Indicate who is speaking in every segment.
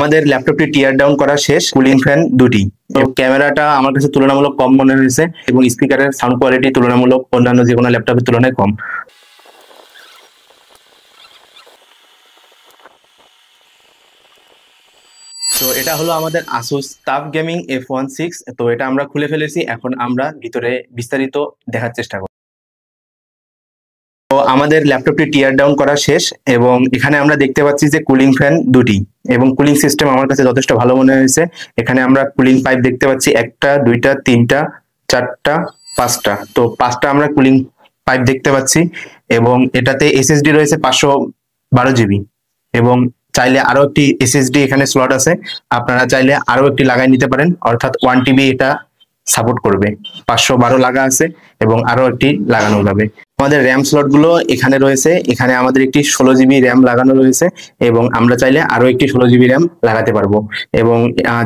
Speaker 1: আমাদের ল্যাপটপটি টিয়ার ডাউন করা শেষ, কুলিং ফ্যান দুটি। তো ক্যামেরাটা আমার কাছে তুলনামূলক কম মনে হয়েছে এবং স্পিকারের সাউন্ড কোয়ালিটি তুলনামূলক অন্যান্য যে কোনো ল্যাপটপের তুলনায় কম। তো এটা হলো আমাদের Asus TUF Gaming F16। তো এটা আমরা খুলে ফেলেছি, এখন আমরা ভিতরে বিস্তারিত দেখার চেষ্টা করব। তো আমাদের ল্যাপটপটি টিয়ার ডাউন করা শেষ এবং এখানে আমরা দেখতে পাচ্ছি যে কুলিং ফ্যান দুটি এবং কুলিং সিস্টেম আমার কাছে যথেষ্ট ভালো মনে হয়েছে। এখানে আমরা কুলিং পাইপ দেখতে পাচ্ছি, একটা, দুইটা, তিনটা, চারটা, পাঁচটা। তো পাঁচটা আমরা কুলিং পাইপ দেখতে পাচ্ছি এবং এটাতে এসএসডি রয়েছে 512 জিবি এবং চাইলে আরো একটি এসএসডি এখানে স্লট আছে, আপনারা চাইলে আরো একটি লাগাই নিতে পারেন, অর্থাৎ 1 TB এটা সাপোর্ট করবে। 512 লাগা আছে এবং আরো একটি লাগানো যাবে। আমাদের র্যাম স্লট গুলো এখানে রয়েছে, এখানে আমাদের একটি 16 GB র্যাম লাগানো রয়েছে এবং আমরা চাইলে আরো একটি 16 GB র্যাম লাগাতে পারবো। এবং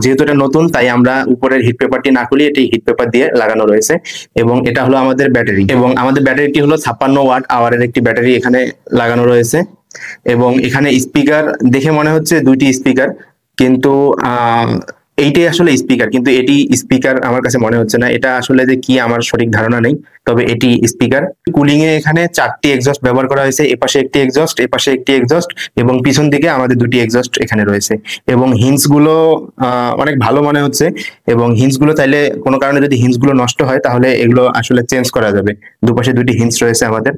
Speaker 1: যেহেতু এটা নতুন তাই আমরা উপরের হিট পেপারটি না খুলি, এটি হিট পেপার দিয়ে লাগানো রয়েছে। এবং এটা হলো আমাদের ব্যাটারি এবং আমাদের ব্যাটারিটি হলো 56 ওয়াট আওয়ারের একটি ব্যাটারি এখানে লাগানো রয়েছে। এবং এখানে স্পিকার দেখে মনে হচ্ছে দুইটি স্পিকার, কিন্তু এইটাই আসলে স্পিকার, কিন্তু এটি স্পিকার আমার কাছে মনে হচ্ছে না। এটা আসলে যে কি আমার সঠিক ধারণা নেই, তবে এটি স্পিকার। কুলিং এ এখানে 4টি এক্সস্ট ব্যবহার করা হয়েছে, এপাশে একটি এক্সস্ট, এপাশে একটি এক্সস্ট এবং পিছন দিকে আমাদের দুটি এক্সস্ট এখানে রয়েছে। এবং হিন্স গুলো অনেক ভালো মনে হচ্ছে এবং হিন্স গুলো চাইলে কোনো কারণে যদি হিন্স গুলো নষ্ট হয় তাহলে এগুলো আসলে চেঞ্জ করা যাবে। দুপাশে দুটি হিন্স রয়েছে আমাদের।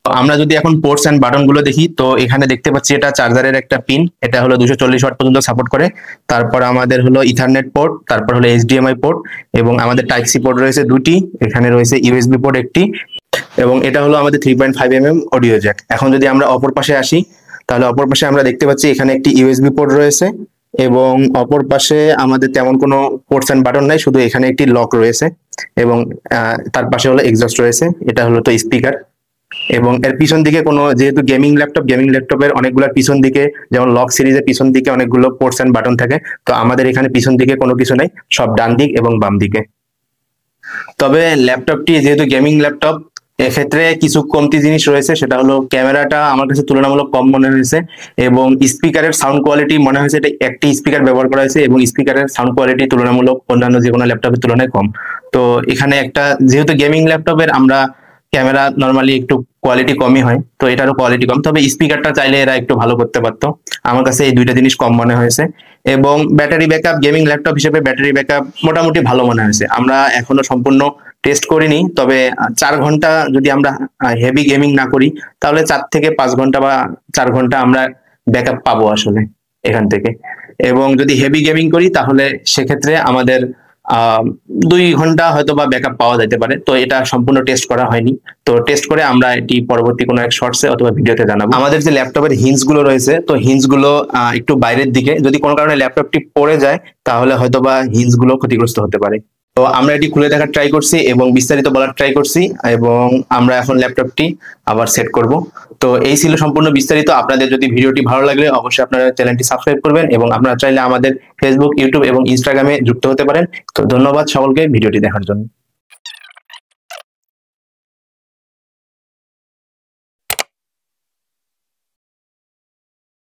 Speaker 1: আমরা যদি এখন পোর্টস এন্ড বাটন গুলো দেখি, তো এখানে দেখতে পাচ্ছি এটা চার্জারের একটা পিন, এটা হলো 240 ওয়াট পর্যন্ত সাপোর্ট করে। তারপর আমাদের হলো ইথারনেট পোর্ট, তারপর হলো এইচডিএমআই পোর্ট এবং আমাদের টাইপ সি পোর্ট রয়েছে দুটি, এখানে রয়েছে ইউএসবি পোর্ট একটি এবং এটা হলো আমাদের 3.5 mm অডিও জ্যাক। এখন যদি আমরা অপর পাশে আসি, তাহলে অপর পাশে আমরা দেখতে পাচ্ছি এখানে একটি ইউএসবি পোর্ট রয়েছে এবং অপর পাশে আমাদের তেমন কোনো পোর্টস এন্ড বাটন নাই, শুধু এখানে একটি লক রয়েছে এবং তার পাশে হলো এক্সস্ট রয়েছে। এটা হলো তো স্পিকার এবং এর পিছন দিকে কোনো, যেহেতু গেমিং ল্যাপটপের অনেকগুলোর পিছন দিকে, যেমন লক সিরিজের পিছন দিকে অনেকগুলো পোর্টস এন্ড বাটন থাকে, তো আমাদের এখানে পিছন দিকে কোনো কিছু নেই, সব ডান দিক এবং বাম দিকে। তবে ল্যাপটপটি যেহেতু গেমিং ল্যাপটপ, এক্ষেত্রে কিছু কমতি জিনিস রয়েছে, সেটা হলো ক্যামেরাটা আমার কাছে তুলনামূলক কম মনে হয়েছে এবং স্পিকারের সাউন্ড কোয়ালিটি মনে হয়েছে এটা একটি স্পিকার ব্যবহার করা হয়েছে এবং স্পিকারের সাউন্ড কোয়ালিটি তুলনামূলক অন্যান্য যে কোনো ল্যাপটপের তুলনায় কম। তো এখানে একটা, যেহেতু গেমিং ল্যাপটপের আমরা ক্যামেরা নরমালি একটু কোয়ালিটি কমই হয়, তো এটারও কোয়ালিটি কম, তবে স্পিকারটা চাইলে এরা একটু ভালো করতে পারতো। আমার কাছে এই দুইটা জিনিস কম মনে হয়েছে। এবং ব্যাটারি ব্যাকআপ, গেমিং ল্যাপটপ হিসেবে ব্যাটারি ব্যাকআপ মোটামুটি ভালো মনে হয়েছে। আমরা এখনো সম্পূর্ণ টেস্ট করিনি, তবে 4 ঘন্টা যদি আমরা হেভি গেমিং না করি তাহলে 4 থেকে 5 ঘন্টা বা 4 ঘন্টা আমরা ব্যাকআপ পাবো আসলে এখান থেকে। এবং যদি হেভি গেমিং করি তাহলে সেক্ষেত্রে আমাদের 2 ঘন্টা হয়তো বা ব্যাকআপ পাওয়া যেতে পারে। তো এটা সম্পূর্ণ টেস্ট করা হয়নি, তো টেস্ট করে আমরা এটি পরবর্তী কোনো এক শর্টসে অথবা ভিডিওতে জানাবো। আমাদের যে ল্যাপটপের হিঞ্জ গুলো রয়েছে, তো হিঞ্জ গুলো একটু বাইরের দিকে, যদি কোনো কারণে ল্যাপটপটি পড়ে যায় তাহলে হয়তো বা হিঞ্জ গুলো ক্ষতিগ্রস্ত হতে পারে। তো আমরা এটি খুলে দেখার ট্রাই করছি এবং বিস্তারিত বলার ট্রাই করছি এবং আমরা এখন ল্যাপটপটি আবার সেট করব। তো এই ছিল সম্পূর্ণ বিস্তারিত। আপনাদের যদি ভিডিওটি ভালো লাগলে অবশ্যই আপনারা চ্যানেলটি সাবস্ক্রাইব করবেন এবং আপনারা চাইলে আমাদের ফেসবুক, ইউটিউব এবং ইনস্টাগ্রামে যুক্ত হতে পারেন। তো ধন্যবাদ সকলকে ভিডিওটি দেখার জন্য।